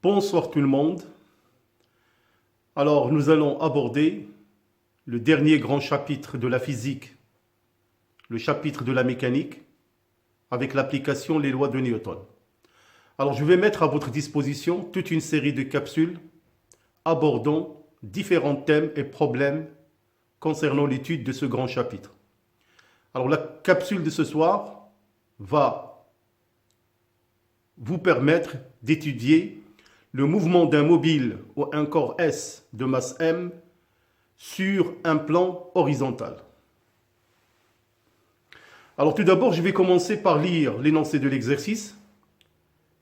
Bonsoir tout le monde. Alors nous allons aborder le dernier grand chapitre de la physique, le chapitre de la mécanique, avec l'application des lois de Newton. Alors je vais mettre à votre disposition toute une série de capsules abordant différents thèmes et problèmes concernant l'étude de ce grand chapitre. Alors la capsule de ce soir va vous permettre d'étudier le mouvement d'un mobile ou un corps S de masse M sur un plan horizontal. Alors tout d'abord, je vais commencer par lire l'énoncé de l'exercice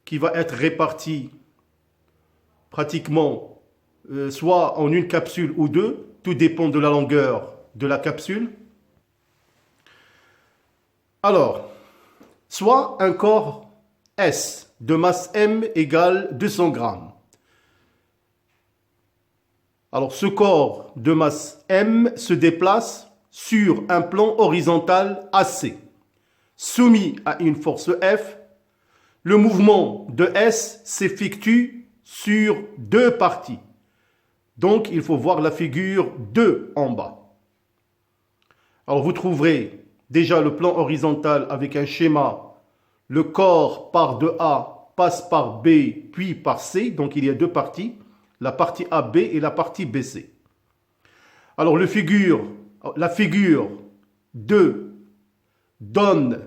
qui va être réparti pratiquement soit en une capsule ou deux, tout dépend de la longueur de la capsule. Alors, soit un corps S de masse M égale 200 grammes. Alors, ce corps de masse M se déplace sur un plan horizontal AC. Soumis à une force F, le mouvement de S s'effectue sur deux parties. Donc, il faut voir la figure 2 en bas. Alors, vous trouverez déjà le plan horizontal avec un schéma. Le corps part de A, passe par B, puis par C. Donc, il y a deux parties, la partie AB et la partie BC. Alors, la figure 2 donne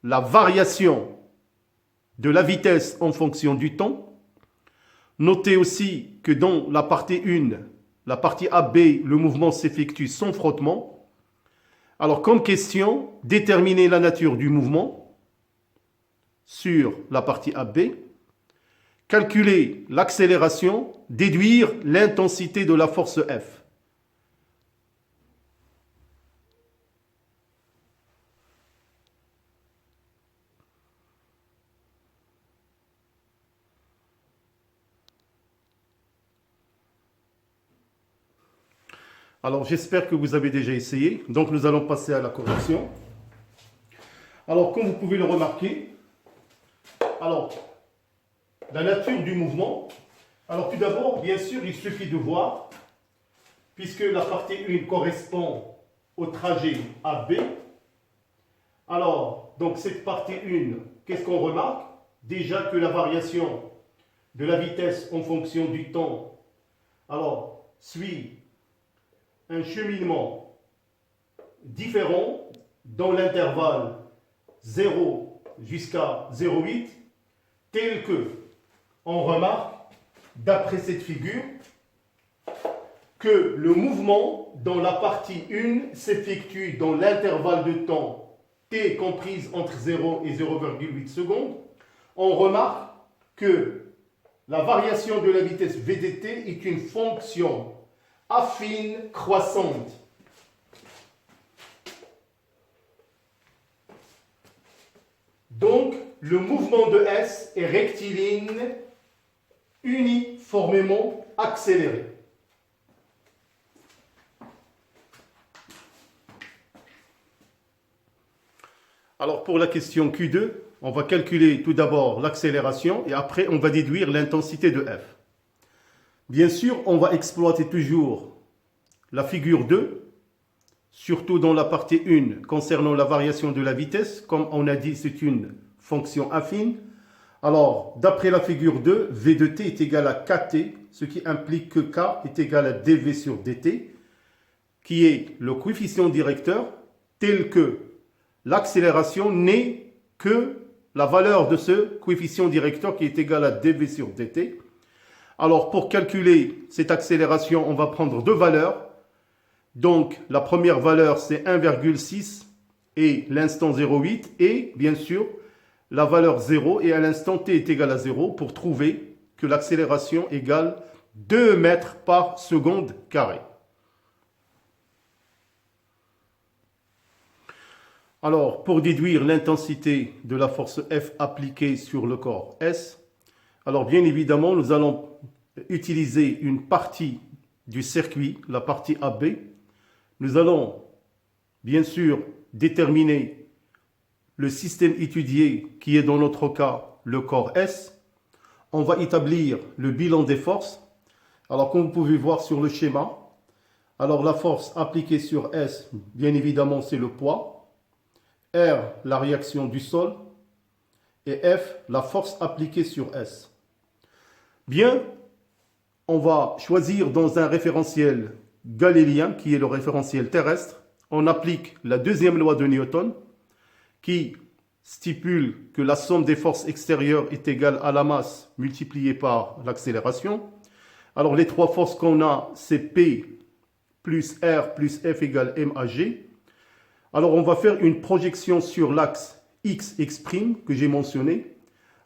la variation de la vitesse en fonction du temps. Notez aussi que dans la partie 1, la partie AB, le mouvement s'effectue sans frottement. Alors, comme question, déterminer la nature du mouvement sur la partie AB, calculer l'accélération, déduire l'intensité de la force F. Alors, j'espère que vous avez déjà essayé. Donc, nous allons passer à la correction. Alors, comme vous pouvez le remarquer, alors, la nature du mouvement. Alors, tout d'abord, bien sûr, il suffit de voir, puisque la partie 1 correspond au trajet AB. Alors, donc, cette partie 1, qu'est-ce qu'on remarque? Déjà que la variation de la vitesse en fonction du temps, alors, suit un cheminement différent dans l'intervalle 0 jusqu'à 0,8, tel que on remarque, d'après cette figure, que le mouvement dans la partie 1 s'effectue dans l'intervalle de temps t comprise entre 0 et 0,8 secondes. On remarque que la variation de la vitesse VDT est une fonction affine croissante. Donc, le mouvement de S est rectiligne, uniformément accéléré. Alors, pour la question Q2, on va calculer tout d'abord l'accélération et après, on va déduire l'intensité de F. Bien sûr, on va exploiter toujours la figure 2, surtout dans la partie 1 concernant la variation de la vitesse. Comme on a dit, c'est une fonction affine. Alors, d'après la figure 2, V de t est égal à kT, ce qui implique que K est égal à dV sur dt, qui est le coefficient directeur, tel que l'accélération n'est que la valeur de ce coefficient directeur qui est égal à dV sur dt. Alors, pour calculer cette accélération, on va prendre deux valeurs. Donc, la première valeur, c'est 1,6 et l'instant 0,8. Et, bien sûr, la valeur 0 et à l'instant t est égal à 0 pour trouver que l'accélération égale 2 mètres par seconde carré. Alors, pour déduire l'intensité de la force F appliquée sur le corps S, alors bien évidemment, nous allons utiliser une partie du circuit, la partie AB. Nous allons bien sûr déterminer le système étudié qui est dans notre cas le corps S. on va établir le bilan des forces. Alors, comme vous pouvez voir sur le schéma, alors la force appliquée sur S, bien évidemment, c'est le poids. R, la réaction du sol. Et F, la force appliquée sur S. Bien, on va choisir dans un référentiel galilien, qui est le référentiel terrestre, on applique la deuxième loi de Newton, qui stipule que la somme des forces extérieures est égale à la masse multipliée par l'accélération. Alors les trois forces qu'on a, c'est P plus R plus F égale MAG. Alors on va faire une projection sur l'axe X' que j'ai mentionné.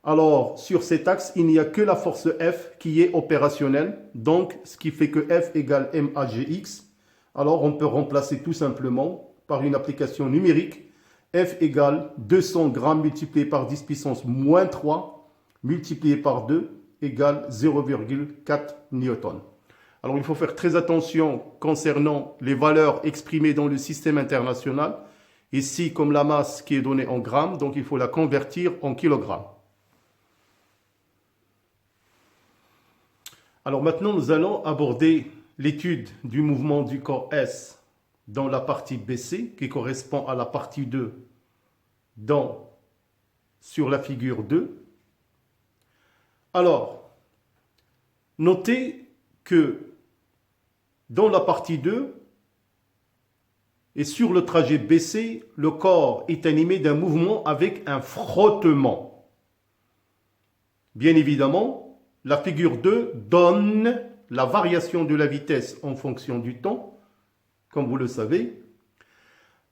Alors sur cet axe, il n'y a que la force F qui est opérationnelle. Donc ce qui fait que F égale MAGX. Alors on peut remplacer tout simplement par une application numérique. F égale 200 grammes multiplié par 10 puissance moins 3 multiplié par 2 égale 0,4 newton. Alors il faut faire très attention concernant les valeurs exprimées dans le système international. Ici, comme la masse qui est donnée en grammes, donc il faut la convertir en kilogrammes. Alors maintenant, nous allons aborder l'étude du mouvement du corps S dans la partie BC, qui correspond à la partie 2 sur la figure 2. Alors, notez que dans la partie 2, et sur le trajet BC, le corps est animé d'un mouvement avec un frottement. Bien évidemment, la figure 2 donne la variation de la vitesse en fonction du temps, comme vous le savez.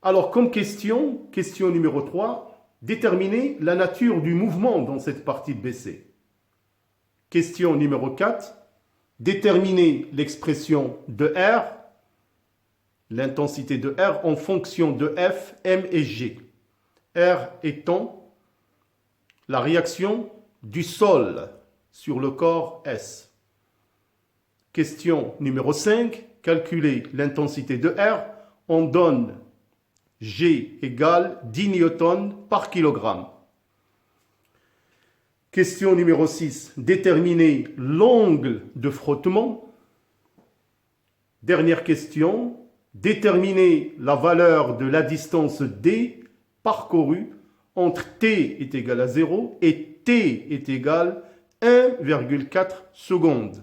Alors, comme question numéro 3, déterminer la nature du mouvement dans cette partie BC. Question numéro 4, déterminer l'expression de R, l'intensité de R en fonction de F, M et G. R étant la réaction du sol sur le corps S. Question numéro 5, calculer l'intensité de R. On donne G égale 10 newtons par kilogramme. Question numéro 6, déterminer l'angle de frottement. Dernière question, déterminer la valeur de la distance D parcourue entre T est égal à 0 et T est égal à 1,4 secondes.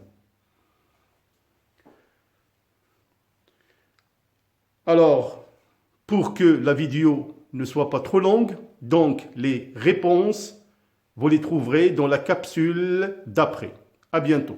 Alors, pour que la vidéo ne soit pas trop longue, donc les réponses, vous les trouverez dans la capsule d'après. À bientôt.